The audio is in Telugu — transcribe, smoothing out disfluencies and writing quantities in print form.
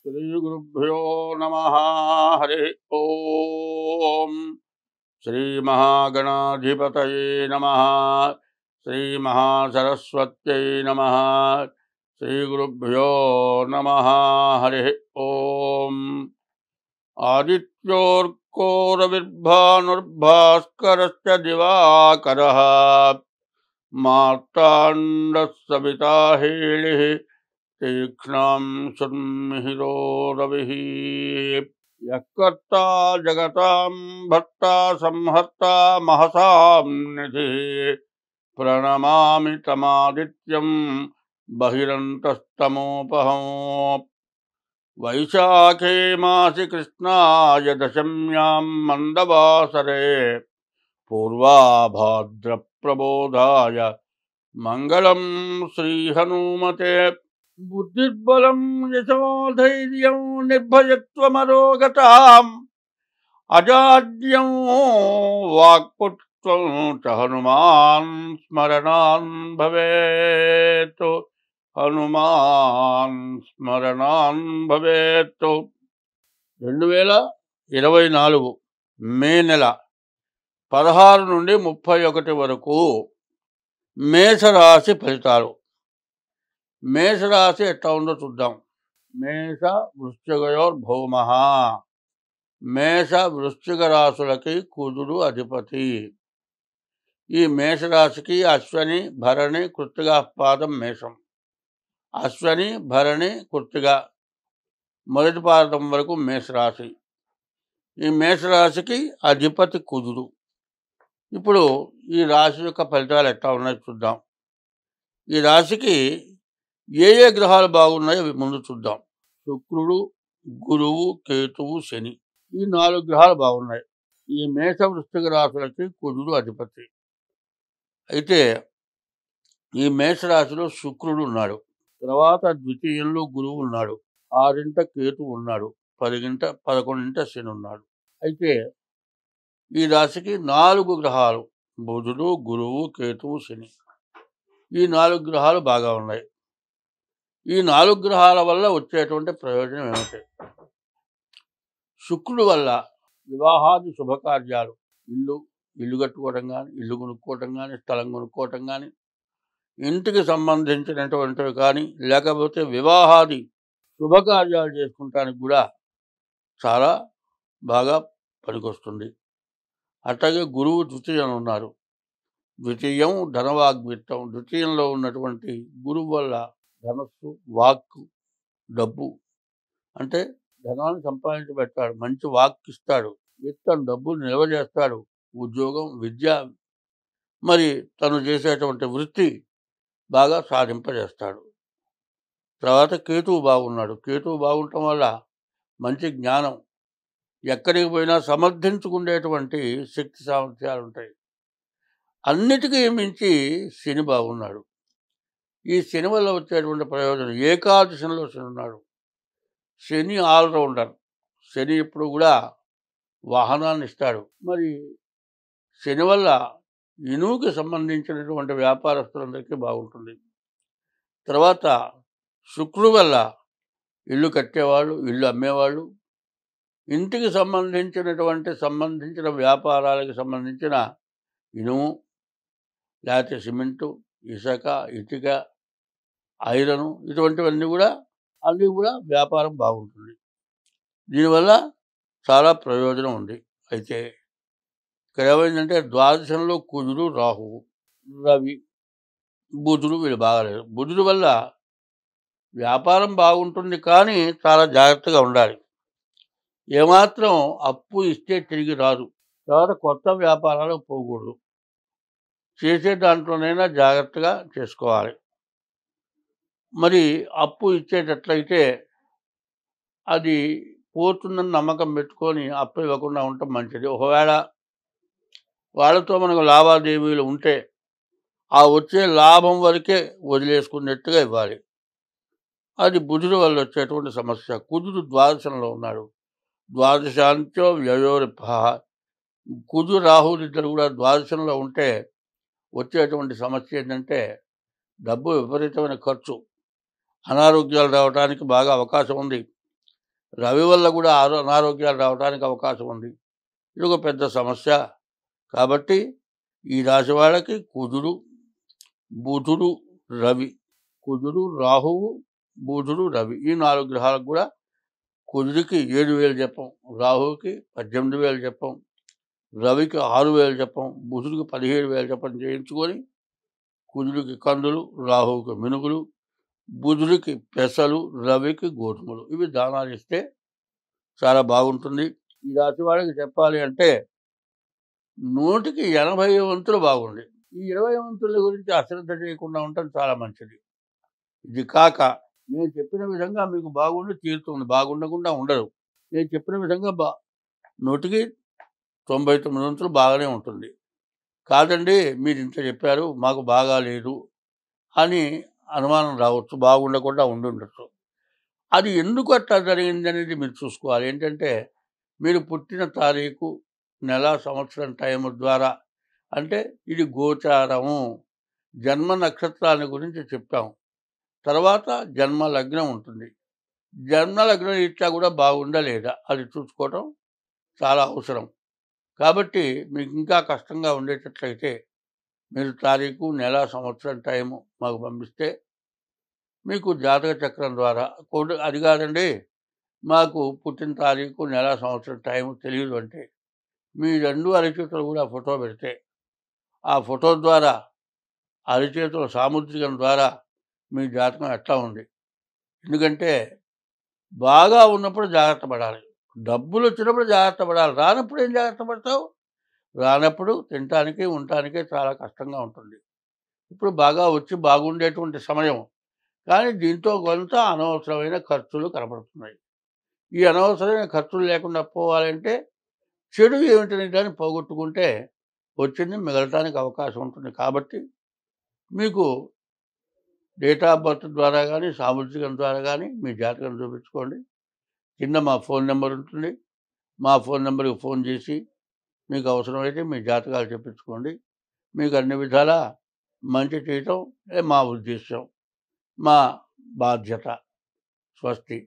श्रीगुरुभ्यो नमः। हरि ओम। श्रीमहागणाधिपतये नमः। श्रीमहासरस्वत्यै नमः। श्रीगुरुभ्यो नमः। हरि ओम। आदित्योर्कोरविर्भानुर्भास्करश्च दिवाकरः मार्ताण्डः सविता हेलिः तीक्ष्णं सुमिहिरो रविः। यः कर्ता जगतां भर्ता संहर्ता महसां निधिः प्रणमामि तमादित्यं बहिरन्तस्तमोपहम्। वैशाखे मासि कृष्णाय दशम्यां मन्दवासरे पूर्वाभाद्रप्रबोधाय मंगलम श्रीहनुमते। बुद्धिर्बलं यशोधैर्यं निर्भयत्वमरोगताम् अजाड्यं वाक्पटुत्वं च हनुमान् स्मरणान् भवेत्। हनुमान् स्मरणान् भवेत्। 2024 మే నెల 16 నుండి 31 వరకు మేషరాశి ఫలితాలు. మేషరాశి ఎట్లా ఉందో చూద్దాం. మేష వృశ్చికయోర్భౌమ. మేష వృశ్చిక రాశులకి కుజుడు అధిపతి. ఈ మేషరాశికి అశ్వని భరణి కృత్తిక పాదం మేషం. అశ్వని భరణి కృత్తిక మొదటి పాదం వరకు మేషరాశి. ఈ మేషరాశికి అధిపతి కుజుడు. ఇప్పుడు ఈ రాశి యొక్క ఫలితాలు ఎట్లా ఉన్నాయో చూద్దాం. ఈ రాశికి ఏ ఏ గ్రహాలు బాగున్నాయో అవి ముందు చూద్దాం. శుక్రుడు, గురువు, కేతువు, శని, ఈ 4 గ్రహాలు బాగున్నాయి. ఈ మేష వృశ్చిక రాశులకి కుజుడు అధిపతి. అయితే ఈ మేషరాశిలో శుక్రుడు ఉన్నాడు, తర్వాత ద్వితీయంలో గురువు ఉన్నాడు, 6ంట కేతువు ఉన్నాడు, 11ంట శని ఉన్నాడు. అయితే ఈ రాశికి 4 గ్రహాలు, బుధుడు, గురువు, కేతువు, శని, ఈ 4 గ్రహాలు బాగా ఉన్నాయి. ఈ 4 గ్రహాల వల్ల వచ్చేటువంటి ప్రయోజనం ఏమిటి? శుక్రుడు వల్ల వివాహాది శుభకార్యాలు, ఇల్లు కట్టుకోవటం కానీ, ఇల్లు కొనుక్కోవటం కానీ, స్థలం కొనుక్కోవటం కానీ, ఇంటికి సంబంధించినటువంటివి కానీ, లేకపోతే వివాహాది శుభకార్యాలు చేసుకుంటానికి కూడా చాలా బాగా పనికొస్తుంది. అట్లాగే గురువు ద్వితీయం ఉన్నారు. ద్వితీయం ధనవాగ్విత్తం. ద్వితీయంలో ఉన్నటువంటి గురువు వల్ల ధనస్సు, వాక్కు, డబ్బు, అంటే ధనాన్ని సంపాదించి పెడతాడు, మంచి వాక్ ఇస్తాడు, విత్తం డబ్బులు నిల్వ చేస్తాడు, ఉద్యోగం, విద్య, మరి తను చేసేటువంటి వృత్తి బాగా సాధింపజేస్తాడు. తర్వాత కేతువు బాగున్నాడు. కేతువు బాగుండటం వల్ల మంచి జ్ఞానం, ఎక్కడికి పోయినా సమర్థించుకునేటువంటి శక్తి సామర్థ్యాలు ఉంటాయి. అన్నిటికీ మించి శని బాగున్నాడు. ఈ శని వల్ల వచ్చేటువంటి ప్రయోజనం, ఏకాదశంలో శని ఉన్నాడు. శని ఆల్రౌండర్. శని ఇప్పుడు కూడా వాహనాన్ని ఇస్తాడు. మరి శని వల్ల ఇనువుకి సంబంధించినటువంటి వ్యాపారస్తులందరికీ బాగుంటుంది. తర్వాత శుక్రుడు వల్ల ఇల్లు కట్టేవాళ్ళు, ఇల్లు అమ్మేవాళ్ళు, ఇంటికి సంబంధించిన వ్యాపారాలకు సంబంధించిన ఇనుము, లేకపోతే సిమెంటు, ఇసుక, ఇటుక, ఐరను, ఇటువంటివన్నీ కూడా వ్యాపారం బాగుంటుంది. దీనివల్ల చాలా ప్రయోజనం ఉంది. అయితే ఇక్కడ ఏమైందంటే ద్వాదశంలో కుజుడు, రాహువు, రవి, బుధుడు, వీళ్ళు బాగాలేదు. బుధుడు వల్ల వ్యాపారం బాగుంటుంది, కానీ చాలా జాగ్రత్తగా ఉండాలి. ఏమాత్రం అప్పు ఇస్తే తిరిగి రాదు. తర్వాత కొత్త వ్యాపారాలు పోకూడదు. చేసే దాంట్లోనైనా జాగ్రత్తగా చేసుకోవాలి. మరి అప్పు ఇచ్చేటట్లయితే అది పోతుందని నమ్మకం పెట్టుకొని అప్పు ఇవ్వకుండా ఉండటం మంచిది. ఒకవేళ వాళ్ళతో మనకు లావాదేవీలు ఉంటే ఆ వచ్చే లాభం వరకే వదిలేసుకున్నట్టుగా ఇవ్వాలి. అది బుధుడు వల్ల వచ్చేటువంటి సమస్య. కుజుడు ద్వాదశంలో ఉన్నాడు. ద్వాదశాంత్యో వ్యయోరిప. కుజు, రాహువులు ఇద్దరు కూడా ద్వాదశంలో ఉంటే వచ్చేటువంటి సమస్య ఏంటంటే డబ్బు విపరీతమైన ఖర్చు, అనారోగ్యాలు రావడానికి బాగా అవకాశం ఉంది. రవి వల్ల కూడా అనారోగ్యాలు రావడానికి అవకాశం ఉంది. ఇది ఒక పెద్ద సమస్య. కాబట్టి ఈ రాశి వాళ్ళకి కుజుడు, బుధుడు, రవి, కుజుడు, రాహువు, బుధుడు, రవి ఈ 4 గ్రహాలకు కూడా కుజుడికి 7,000 జపం, రాహువుకి 18,000 జపం, రవికి 6,000 జపం, బుధుడికి 17,000 జపం చేయించుకొని కుజుడికి కందులు, రాహువుకి మినుగులు, బుధుడికి పెసలు, రవికి గోధుమలు ఇవి దానాలు ఇస్తే చాలా బాగుంటుంది. ఈ రాశి వాళ్ళకి చెప్పాలి అంటే 100కి 80 వంతులు బాగుంది. ఈ 20 వంతుల గురించి అశ్రద్ధ చేయకుండా ఉండటం చాలా మంచిది. ఇది కాక నేను చెప్పిన విధంగా మీకు బాగుండి తీరుతుంది, బాగుండకుండా ఉండదు. నేను చెప్పిన విధంగా 100కి 99 వంతులు బాగానే ఉంటుంది. కాదండి మీరు ఇంత చెప్పారు మాకు బాగా లేదు అని అనుమానం రావచ్చు, బాగుండకుండా ఉండుండొచ్చు. అది ఎందుకు అట్లా జరిగింది అనేది మీరు చూసుకోవాలి. ఏంటంటే మీరు పుట్టిన తారీఖు, నెల, సంవత్సరం టైం ద్వారా, అంటే ఇది గోచారము, జన్మ నక్షత్రాన్ని గురించి చెప్పాము. తర్వాత జన్మ లగ్నం ఉంటుంది. జన్మ లగ్నం రీత్యా కూడా బాగుందా లేదా అది చూసుకోవటం చాలా అవసరం. కాబట్టి మీకు ఇంకా కష్టంగా ఉండేటట్లయితే మీరు తారీఖు, నెల, సంవత్సరం టైము మాకు పంపిస్తే మీకు జాతక చక్రం ద్వారా అది కాదండి మాకు పుట్టిన తారీఖు, నెల, సంవత్సరం టైము తెలియదు అంటే మీ 2 అరచేతులు కూడా ఫోటో పెడితే ఆ ఫోటో ద్వారా అరచేతుల సాముద్రికం ద్వారా మీ జాతకం ఎట్లా ఉంది. ఎందుకంటే బాగా ఉన్నప్పుడు జాగ్రత్త పడాలి, డబ్బులు వచ్చినప్పుడు జాగ్రత్త పడాలి. రానప్పుడు ఏం జాగ్రత్త పడతావు? రానప్పుడు తినటానికి ఉండటానికే చాలా కష్టంగా ఉంటుంది. ఇప్పుడు బాగా వచ్చి బాగుండేటువంటి సమయం, కానీ దీంతో కొంత అనవసరమైన ఖర్చులు కనబడుతున్నాయి. ఈ అనవసరమైన ఖర్చులు లేకుండా పోవాలంటే చెడు ఏమిటనే దాన్ని పోగొట్టుకుంటే వచ్చింది మిగలటానికి అవకాశం ఉంటుంది. కాబట్టి మీకు డేట్ ఆఫ్ బర్త్ ద్వారా కానీ, సాముద్రికం ద్వారా కానీ మీ జాతకం చూపించుకోండి. కింద మా ఫోన్ నెంబర్ ఉంటుంది. మా ఫోన్ నెంబర్కి ఫోన్ చేసి మీకు అవసరమైతే మీ జాతకాలు చెప్పించుకోండి. మీకు అన్ని విధాలా మంచి చేయటం మా ఉద్దేశ్యం, మా బాధ్యత. స్వస్తి.